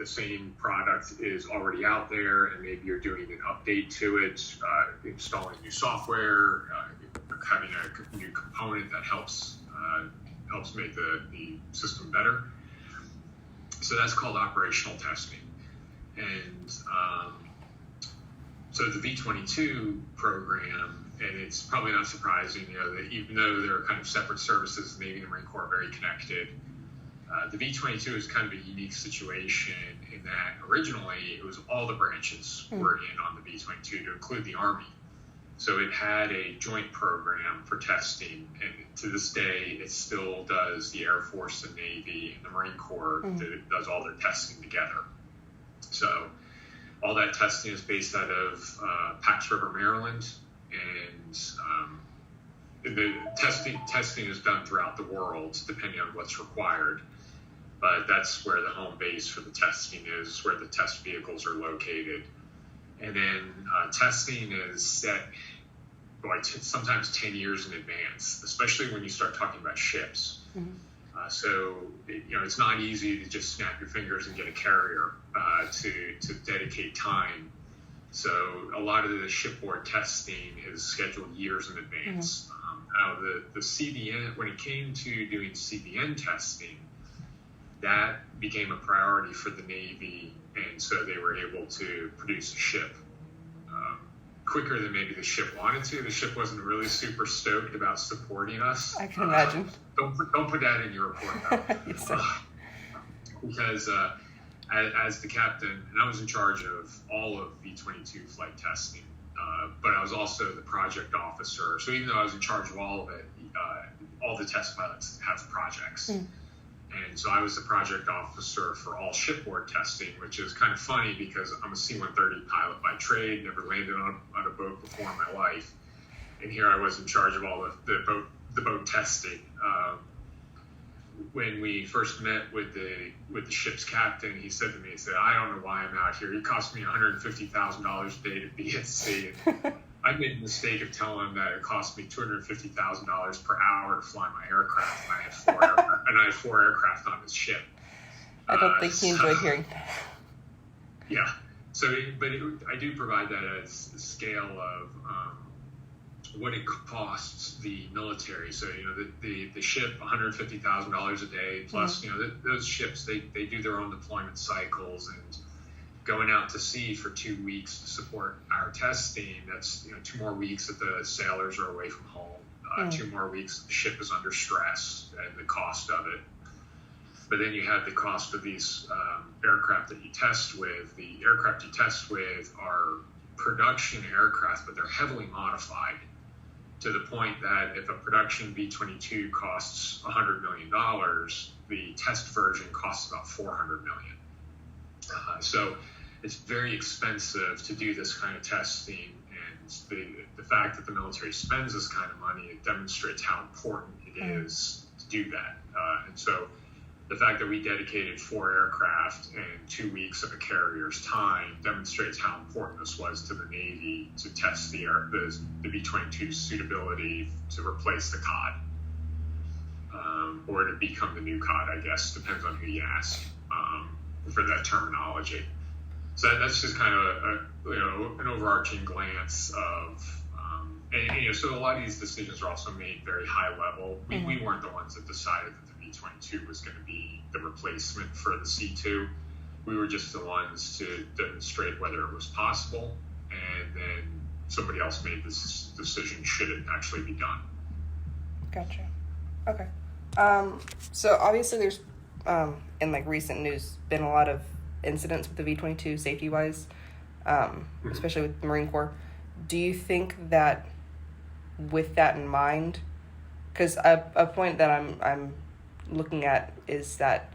the same product is already out there and maybe you're doing an update to it, installing new software, having a new component that helps make the system better. So that's called operational testing. And so the V-22 program, and it's probably not surprising, that even though they're kind of separate services, Navy and the Marine Corps are very connected. The V-22 is kind of a unique situation in that originally it was all the branches were in on the V-22 to include the Army. So it had a joint program for testing, and to this day it still does. The Air Force, the Navy, and the Marine Corps does all their testing together. So all that testing is based out of Pax River, Maryland, and the testing is done throughout the world depending on what's required. But that's where the home base for the testing is, where the test vehicles are located. And then testing is set sometimes 10 years in advance, especially when you start talking about ships. So it's not easy to just snap your fingers and get a carrier to dedicate time. So a lot of the shipboard testing is scheduled years in advance. Now the CBN, when it came to doing CBN testing, that became a priority for the Navy, and so they were able to produce a ship quicker than maybe the ship wanted to. The ship wasn't really super stoked about supporting us. I can imagine. Don't put that in your report, though. Yes, sir. Because as the captain, and I was in charge of all of V-22 flight testing, but I was also the project officer. So even though I was in charge of all of it, all the test pilots have projects. And so I was the project officer for all shipboard testing, which is kind of funny because I'm a C-130 pilot by trade, never landed on a boat before in my life. And here I was in charge of all the boat testing. When we first met with the ship's captain, he said to me, I don't know why I'm out here. It cost me $150,000 a day to be at sea. And I made the mistake of telling him that it cost me $250,000 per hour to fly my aircraft, and I had four aircraft on this ship. I don't think he enjoyed hearing that. Yeah. So, I do provide that as a scale of what it costs the military. So, the ship, $150,000 a day, plus, those ships, they do their own deployment cycles, and going out to sea for 2 weeks to support our testing, that's 2 more weeks that the sailors are away from home, 2 more weeks that the ship is under stress, and the cost of it. But then you have the cost of these aircraft that you test with. The aircraft you test with are production aircraft, but they're heavily modified to the point that if a production V-22 costs $100 million, the test version costs about $400 million. So it's very expensive to do this kind of testing, and the fact that the military spends this kind of money, it demonstrates how important it is to do that. And so the fact that we dedicated 4 aircraft and 2 weeks of a carrier's time demonstrates how important this was to the Navy to test the V-22's suitability to replace the COD, or to become the new COD, I guess, depends on who you ask. For that terminology. So that's just kind of an overarching glance of, and so a lot of these decisions are also made very high level. We weren't the ones that decided that the V-22 was going to be the replacement for the C-2. We were just the ones to demonstrate whether it was possible, and then somebody else made this decision, should it actually be done. Gotcha. Okay. So obviously there's in recent news been a lot of incidents with the V-22 safety-wise, especially with the Marine Corps. Do you think that with that in mind, because a point that I'm looking at is that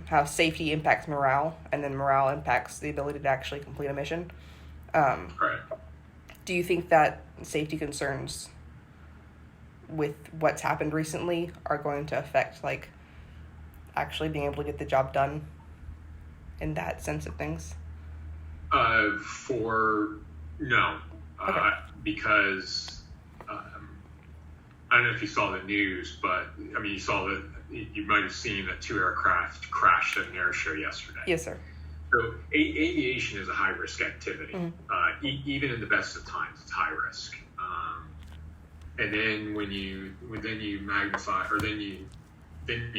how safety impacts morale, and then morale impacts the ability to actually complete a mission. Right. Do you think that safety concerns with what's happened recently are going to affect actually being able to get the job done in that sense of things? No. Okay. Because I don't know if you saw the news, but you saw that you might have seen that 2 aircraft crashed at an air show yesterday. Yes, sir. So aviation is a high risk activity. Even in the best of times, it's high risk. And then when you magnify, or then you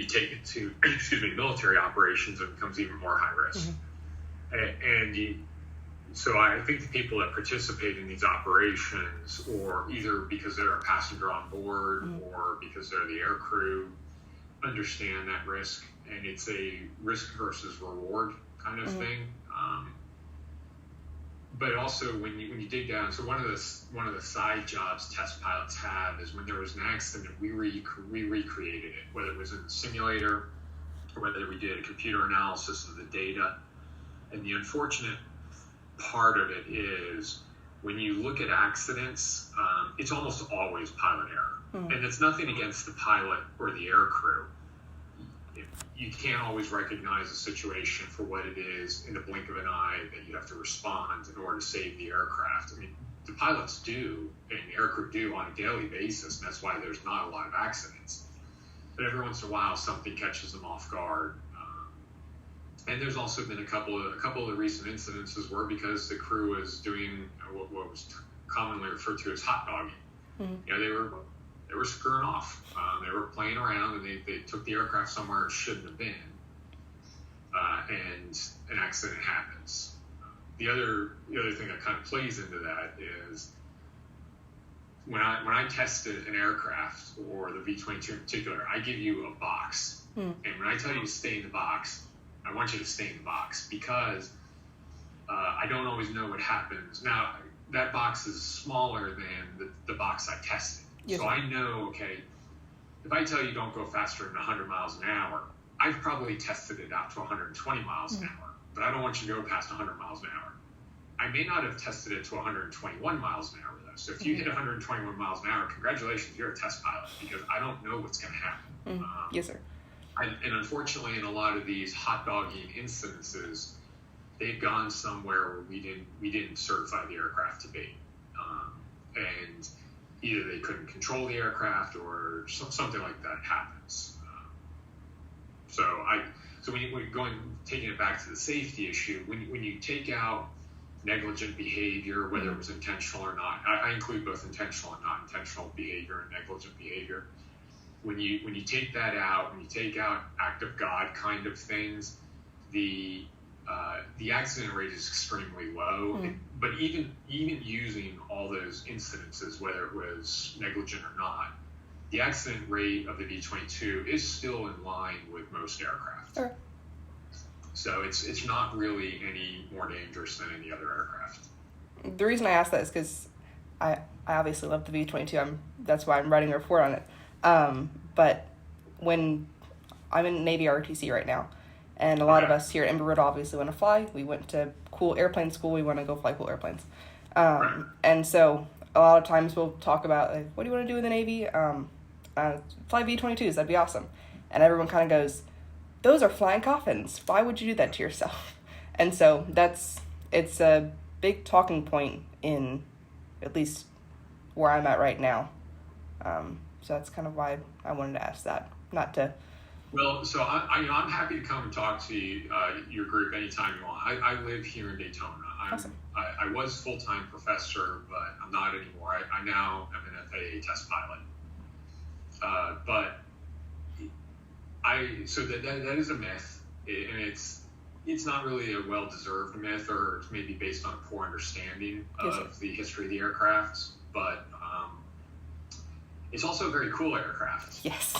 take it to military operations, it becomes even more high risk. So I think the people that participate in these operations, or either because they're a passenger on board or because they're the air crew, understand that risk, and it's a risk versus reward kind of thing. But also when you dig down, so one of the side jobs test pilots have is when there was an accident, we recreated it, whether it was in the simulator or whether we did a computer analysis of the data. And the unfortunate part of it is when you look at accidents, it's almost always pilot error. And it's nothing against the pilot or the air crew. You can't always recognize a situation for what it is in the blink of an eye that you have to respond in order to save the aircraft. I mean, the pilots do, and the air crew do on a daily basis, and that's why there's not a lot of accidents. But every once in a while, something catches them off guard. And there's also been a couple of the recent incidences were because the crew was doing what was commonly referred to as hot dogging. They were screwing off. They were playing around, and they took the aircraft somewhere it shouldn't have been, and an accident happens. The other thing that kind of plays into that is when I tested an aircraft, or the V-22 in particular, I give you a box, and when I tell you to stay in the box, I want you to stay in the box, because I don't always know what happens. Now, that box is smaller than the box I tested. Yes. So I know, okay, if I tell you don't go faster than 100 miles an hour, I've probably tested it out to 120 miles an hour, but I don't want you to go past 100 miles an hour. I may not have tested it to 121 miles an hour, though. So if you hit 121 miles an hour, congratulations, you're a test pilot, because I don't know what's going to happen. Yes, sir. And unfortunately, in a lot of these hot dogging incidences, they've gone somewhere where we didn't certify the aircraft to be, and either they couldn't control the aircraft or something like that happens. So when you're taking it back to the safety issue, when you take out negligent behavior, whether it was intentional or not, I include both intentional and not intentional behavior and negligent behavior. When you take that out, when you take out act of God kind of things, the accident rate is extremely low. But even using all those incidences, whether it was negligent or not, the accident rate of the V-22 is still in line with most aircraft. Sure. So it's not really any more dangerous than any other aircraft. The reason I ask that is because I obviously love the V-22. That's why I'm writing a report on it. But when I'm in Navy ROTC right now, and a lot of us here at Embry-Riddle obviously want to fly. We went to cool airplane school. We want to go fly cool airplanes. And so a lot of times we'll talk about, like, what do you want to do in the Navy? Fly V-22s. That'd be awesome. And everyone kind of goes, those are flying coffins. Why would you do that to yourself? And so it's a big talking point in at least where I'm at right now. So that's kind of why I wanted to ask that, not to... Well, so I'm happy to come and talk to your group anytime you want. I live here in Daytona. Awesome. I was full-time professor, but I'm not anymore. I now am an FAA test pilot. So that is a myth, and it's not really a well-deserved myth, or it's maybe based on a poor understanding of the history of the aircraft, but it's also a very cool aircraft. Yes.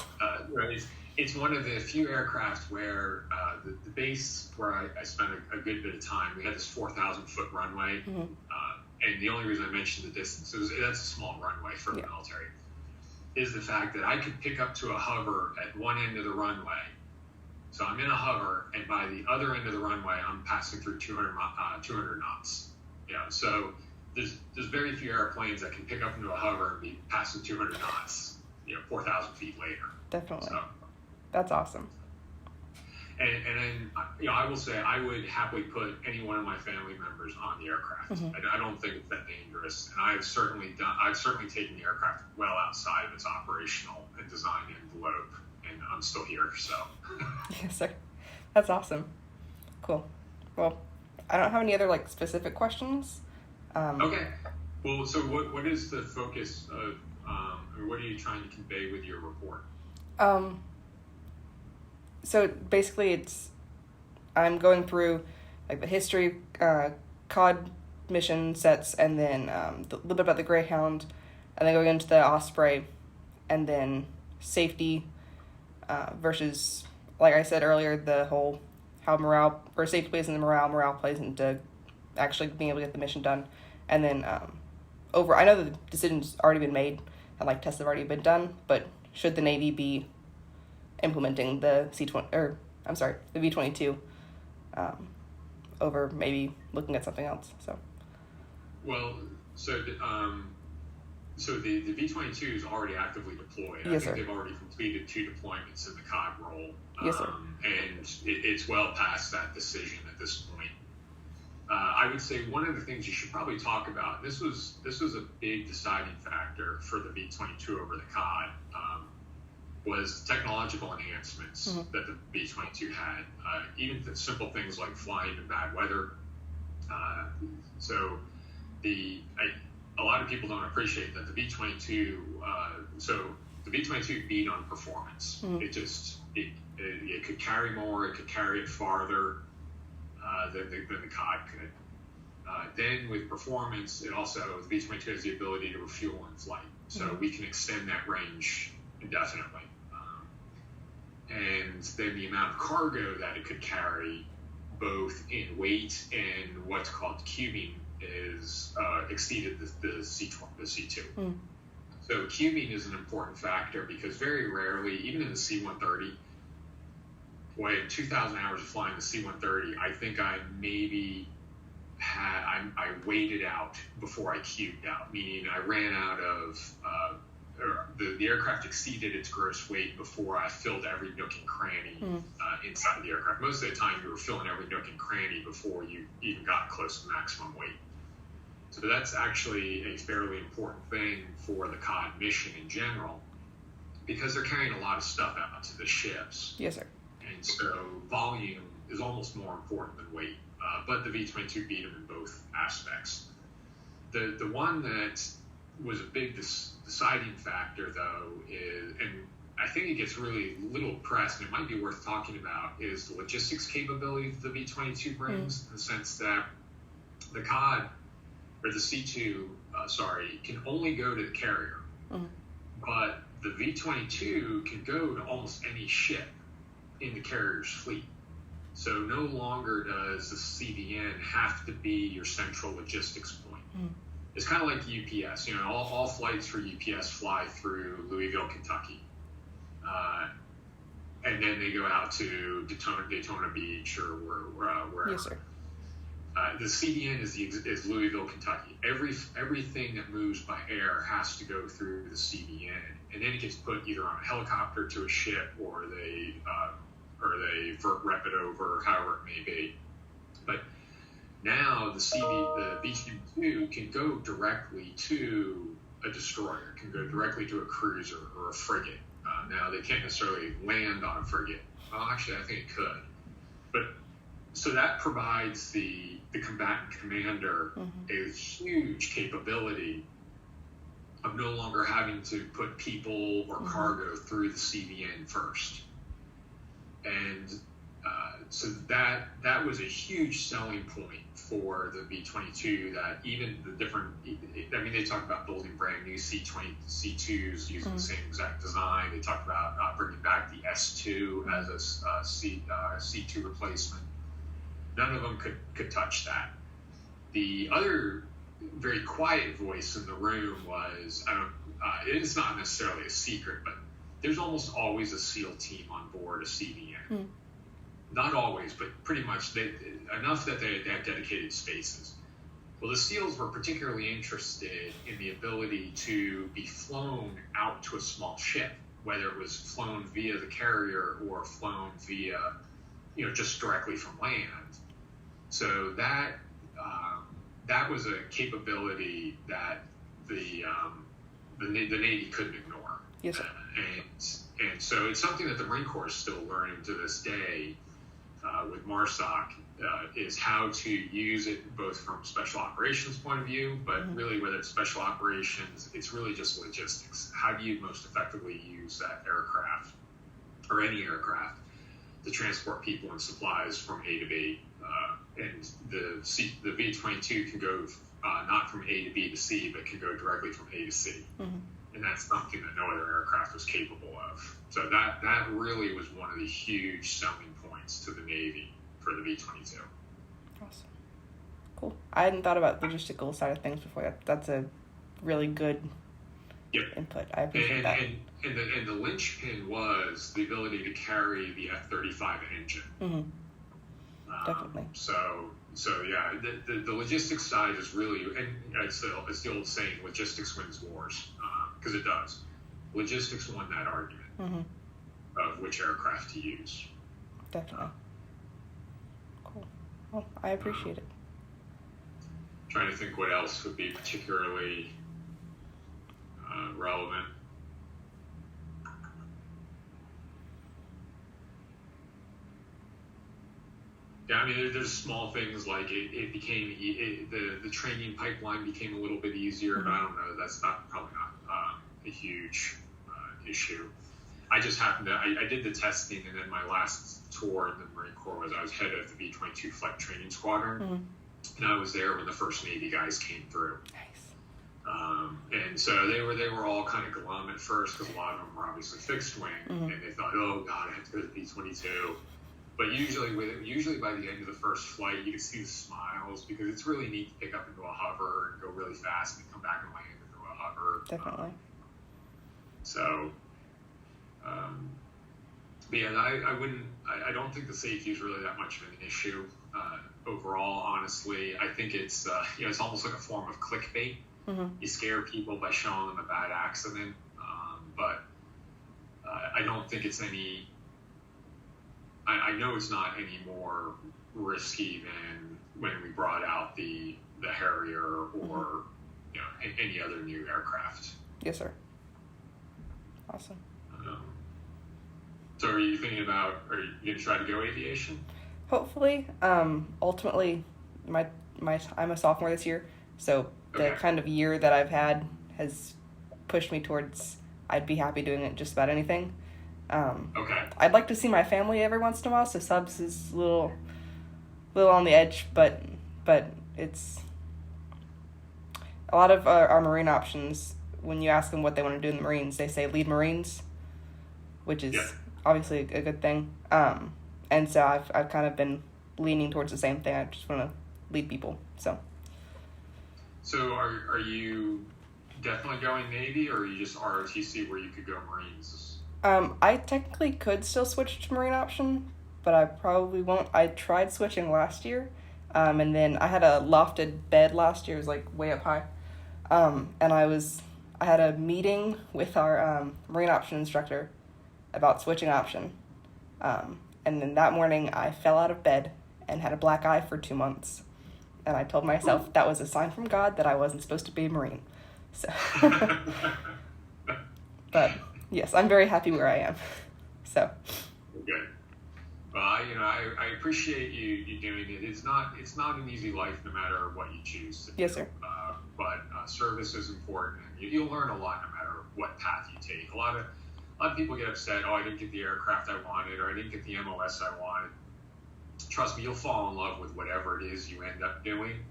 It's one of the few aircraft where the base where I spent a good bit of time, we had this 4,000-foot runway, and the only reason I mentioned the distance is that's a small runway for the military, is the fact that I could pick up to a hover at one end of the runway. So I'm in a hover, and by the other end of the runway, I'm passing through 200 knots. So there's very few airplanes that can pick up into a hover and be passing 200 knots, 4,000 feet later. Definitely. So, that's awesome. And then, I will say I would happily put any one of my family members on the aircraft. I don't think it's that dangerous, and I've certainly taken the aircraft well outside of its operational and design envelope, and I'm still here. So. Yes, sir. That's awesome. Cool. Well, I don't have any other like specific questions. Okay. Well, so what is the focus of, or what are you trying to convey with your report? So basically I'm going through like the history, COD mission sets, and then a little bit about the Greyhound, and then going into the Osprey, and then safety versus, like I said earlier, the whole how morale, or safety plays into morale plays into actually being able to get the mission done. And then I know the decision's already been made and like tests have already been done, but should the Navy be implementing the the V-22 over maybe looking at something else? Well, so the V-22 is already actively deployed. Yes, I think sir. They've already completed 2 deployments in the COD role. Yes, sir. And it's well past that decision at this point. I would say one of the things you should probably talk about, this was a big deciding factor for the V-22 over the COD, was technological enhancements that the V-22 had, even the simple things like flying in bad weather. A lot of people don't appreciate that the V-22, the V-22 beat on performance. It could carry more, it could carry it farther than the COD could. Then with performance, the V-22 has the ability to refuel in flight. So we can extend that range indefinitely. And then the amount of cargo that it could carry, both in weight and what's called cubing, is exceeded the C2. So cubing is an important factor because very rarely, even in the C-130, in 2,000 hours of flying the C-130, I think I waited out before I cubed out, meaning I ran out of, the aircraft exceeded its gross weight before I filled every nook and cranny inside of the aircraft. Most of the time you were filling every nook and cranny before you even got close to maximum weight. So that's actually a fairly important thing for the COD mission in general, because they're carrying a lot of stuff out to the ships. Yes, sir. And so volume is almost more important than weight. But the V-22 beat them in both aspects. The one that was a big deciding factor, though, is, and I think it gets really little press, and it might be worth talking about, is the logistics capability that the V-22 brings, in the sense that the COD, or the C2, can only go to the carrier. But the V-22 can go to almost any ship in the carrier's fleet. So no longer does the CVN have to be your central logistics point. It's kind of like UPS. All flights for UPS fly through Louisville, Kentucky. And then they go out to Daytona Beach or wherever. Yes, sir. The CVN is Louisville, Kentucky. Everything that moves by air has to go through the CVN, and then it gets put either on a helicopter to a ship, or they rep it over, however it may be. But now the V-22 can go directly to a destroyer, can go directly to a cruiser or a frigate. Now they can't necessarily land on a frigate. Well, actually, I think it could. But so that provides the combatant commander a huge capability of no longer having to put people or cargo through the CVN first. And so that was a huge selling point for the V-22, that even the different, they talk about building brand new C2s using the same exact design. They talk about bringing back the S2 as a C2 replacement. None of them could touch that. The other very quiet voice in the room was, it's not necessarily a secret, but there's almost always a SEAL team on board a CVN. Not always, but pretty much enough that they have dedicated spaces. Well, the SEALs were particularly interested in the ability to be flown out to a small ship, whether it was flown via the carrier or flown via, just directly from land. So that was a capability that the Navy couldn't ignore. Yes, sir. And so it's something that the Marine Corps is still learning to this day. with MARSOC is how to use it both from a special operations point of view, but really whether it's special operations, it's really just logistics. How do you most effectively use that aircraft or any aircraft to transport people and supplies from A to B? And the V-22 can go not from A to B to C, but can go directly from A to C. And that's something that no other aircraft was capable of. So that really was one of the huge selling points to the Navy for the V-22. Awesome. Cool. I hadn't thought about the logistical side of things before. That's a really good input. I appreciate that. And the linchpin was the ability to carry the F-35 engine. Definitely. So yeah, the logistics side is really, and it's the old saying, logistics wins wars, because it does. Logistics won that argument of which aircraft to use. Definitely. Cool. Well, I appreciate it. Trying to think what else would be particularly relevant. Yeah, I mean, there's small things like it became the training pipeline became a little bit easier, but I don't know. That's probably not a huge issue. I just happened to I did the testing, and then my last tour in the Marine Corps was I was head of the V-22 Flight Training Squadron, and I was there when the first Navy guys came through. Nice. And so they were all kind of glum at first because a lot of them were obviously fixed wing, and they thought, oh God, I have to go to the V-22. But usually by the end of the first flight, you can see the smiles because it's really neat to pick up into a hover and go really fast and come back and land into a hover. Definitely. But yeah, I don't think the safety is really that much of an issue overall. Honestly, I think it's it's almost like a form of clickbait. You scare people by showing them a bad accident, but I don't think it's any. I know it's not any more risky than when we brought out the Harrier or any other new aircraft. Yes, sir. Awesome. So are you thinking about, are you going to try to go aviation? Hopefully. Ultimately, I'm a sophomore this year, so the kind of year that I've had has pushed me towards I'd be happy doing it just about anything. I'd like to see my family every once in a while, so subs is a little on the edge, but it's a lot of our Marine options. When you ask them what they want to do in the Marines, they say lead Marines, which is obviously a good thing. And so I've kind of been leaning towards the same thing. I just want to lead people. So are you definitely going Navy, or are you just ROTC where you could go Marines? I technically could still switch to Marine option, but I probably won't. I tried switching last year, and then I had a lofted bed last year. It was like way up high, and I had a meeting with our Marine option instructor about switching option, and then that morning I fell out of bed and had a black eye for 2 months, and I told myself that was a sign from God that I wasn't supposed to be a Marine. So, but. Yes, I'm very happy where I am. So. Good. Well, I appreciate you doing it. It's not an easy life, no matter what you choose to do. Yes, sir. But service is important. You'll learn a lot, no matter what path you take. A lot of people get upset. Oh, I didn't get the aircraft I wanted, or I didn't get the MOS I wanted. Trust me, you'll fall in love with whatever it is you end up doing,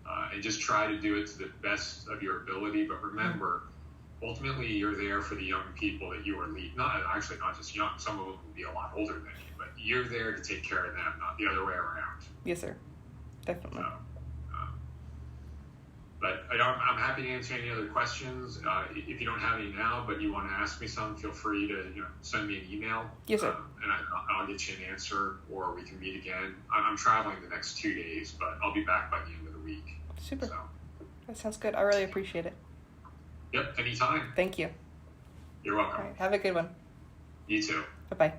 and just try to do it to the best of your ability. But remember. Ultimately, you're there for the young people that you are leading. Not just young. Some of them will be a lot older than you, but you're there to take care of them, not the other way around. Yes, sir. Definitely. But I'm happy to answer any other questions. If you don't have any now, but you want to ask me some, feel free to send me an email. Yes, sir. And I'll get you an answer, or we can meet again. I'm traveling the next 2 days, but I'll be back by the end of the week. Super. So. That sounds good. I really appreciate it. Yep, anytime. Thank you. You're welcome. All right, have a good one. You too. Bye-bye.